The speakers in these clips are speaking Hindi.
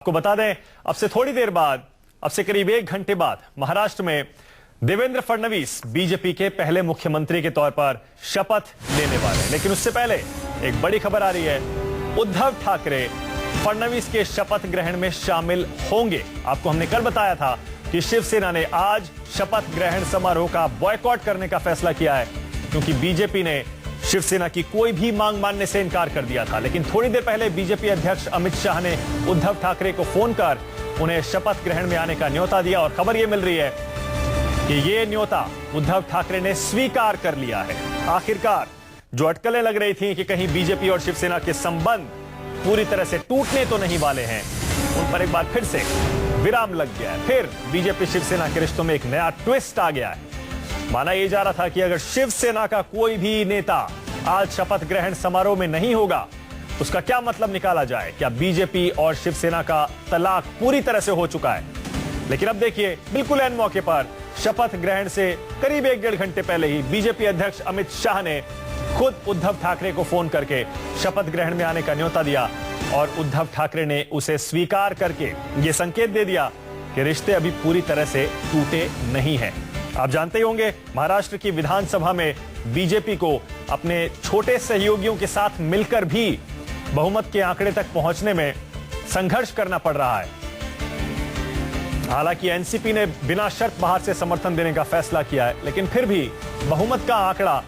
आपको बता दें, अब से थोड़ी देर बाद, अब से करीब 1 घंटे बाद महाराष्ट्र में देवेंद्र फडणवीस बीजेपी के पहले मुख्यमंत्री के तौर पर शपथ लेने वाले हैं। लेकिन उससे पहले एक बड़ी खबर आ रही है, उद्धव ठाकरे फडणवीस के शपथ ग्रहण में शामिल होंगे। आपको हमने कल बताया था कि शिवसेना ने आज शपथ ग्रहण समारोह का बॉयकॉट करने का फैसला किया है, क्योंकि बीजेपी ने शिवसेना की कोई भी मांग मानने से इनकार कर दिया था। लेकिन थोड़ी देर पहले बीजेपी अध्यक्ष अमित शाह ने उद्धव ठाकरे को फोन कर उन्हें शपथ ग्रहण में आने का न्योता दिया और खबर यह मिल रही है कि यह न्योता उद्धव ठाकरे ने स्वीकार कर लिया है। आखिरकार जो अटकलें लग रही थी कि कहीं बीजेपी और शिवसेना के संबंध पूरी तरह से टूटने तो नहीं वाले हैं, उन पर एक बार फिर से विराम लग गया है। फिर बीजेपी शिवसेना के रिश्तों में एक नया ट्विस्ट आ गया है। माना यह जा रहा था कि अगर शिवसेना का कोई भी नेता आज शपथ ग्रहण समारोह में नहीं होगा, उसका क्या मतलब निकाला जाए? क्या बीजेपी और शिवसेना का तलाक पूरी तरह से हो चुका है? लेकिन अब देखिए, बिल्कुल ऐन मौके पर शपथ ग्रहण से करीब 1-1.5 घंटे पहले ही बीजेपी अध्यक्ष अमित शाह ने खुद उद्धव ठाकरे को फोन करके शपथ ग्रहण में आने का न्योता दिया और उद्धव ठाकरे ने उसे स्वीकार करके यह संकेत दे दिया कि रिश्ते अभी पूरी तरह से टूटे नहीं हैं। आप जानते ही होंगे, महाराष्ट्र की विधानसभा में बीजेपी को अपने छोटे सहयोगियों के साथ मिलकर भी बहुमत के आंकड़े तक पहुंचने में संघर्ष करना पड़ रहा है। हालांकि एनसीपी ने बिना शर्त बाहर से समर्थन देने का फैसला किया है, लेकिन फिर भी बहुमत का आंकड़ा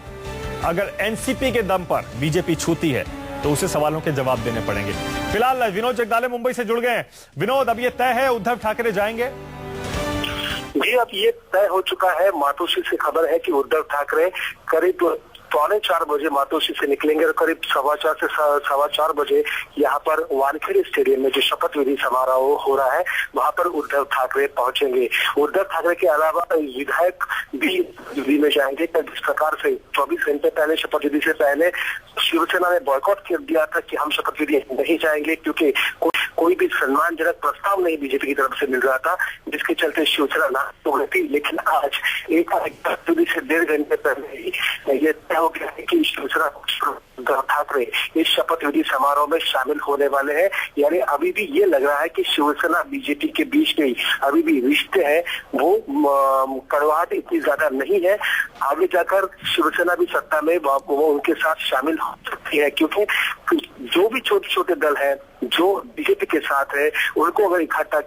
अगर एनसीपी के दम पर बीजेपी छूती है तो उसे सवालों के जवाब देने पड़ेंगे। फिलहाल विनोद जगदाले मुंबई से जुड़ गए हैं। विनोद, अब यह तय है उद्धव ठाकरे जाएंगे? जी, अब ये तय हो चुका है। मातोश्री से खबर है कि उद्धव ठाकरे करीब 3:45 बजे मातोश्री से निकलेंगे और करीब 3:15 से 4:15 बजे यहाँ पर वानखेड़े स्टेडियम में जो शपथ विधि समारोह हो रहा है वहां पर उद्धव ठाकरे पहुंचेंगे। उद्धव ठाकरे के अलावा विधायक भी विधि में जाएंगे। जिस प्रकार से 24 घंटे पहले शपथ विधि से पहले शिवसेना ने बॉयकॉट कर दिया था कि हम शपथ विधि नहीं जाएंगे क्योंकि कोई भी सम्मानजनक प्रस्ताव नहीं बीजेपी की तरफ से मिल रहा था, जिसके चलते शिवसेना ना हो रही थी। लेकिन आज एक से 1.5 घंटे पहले ही ये तय हो गया है कि शिवसेना उद्धव ठाकरे इस शपथ विधि समारोह में शामिल होने वाले हैं। यानी अभी भी ये लग रहा है कि शिवसेना बीजेपी के बीच में अभी भी रिश्ते हैं, वो कड़वाहट इतनी ज्यादा नहीं है। आगे जाकर शिवसेना भी सत्ता में वो उनके साथ शामिल हो सकती है, क्योंकि जो भी छोटे छोटे दल हैं जो बीजेपी के साथ है उनको अगर इकट्ठा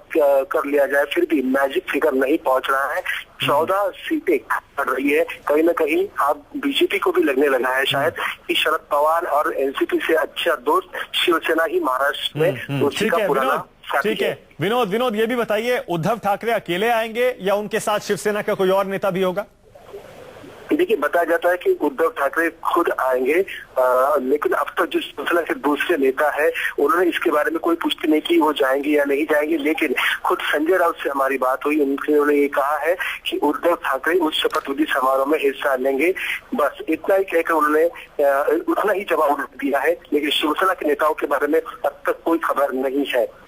कर लिया जाए फिर भी मैजिक फिगर नहीं पहुंच रहा है। 14 सीटें पड़ रही है। कहीं ना कहीं अब बीजेपी को भी लगने लगा है शायद कि शरद पवार और एनसीपी से अच्छा दोस्त शिवसेना ही महाराष्ट्र में उसी का पुराना साथी है। ठीक है विनोद, ये भी बताइए, उद्धव ठाकरे अकेले आएंगे या उनके साथ शिवसेना का कोई और नेता भी होगा? देखिए, बताया जाता है कि उद्धव ठाकरे खुद आएंगे, लेकिन अब तक जो शिवसेना के दूसरे नेता है उन्होंने इसके बारे में कोई पुष्टि नहीं की वो जाएंगे या नहीं जाएंगे। लेकिन खुद संजय राउत से हमारी बात हुई, उन्होंने ये कहा है कि उद्धव ठाकरे उस शपथ विधि समारोह में हिस्सा लेंगे। बस इतना ही कहकर उन्होंने उतना ही जवाब दिया है, लेकिन शिवसेना के नेताओं के बारे में अब तक कोई खबर नहीं है।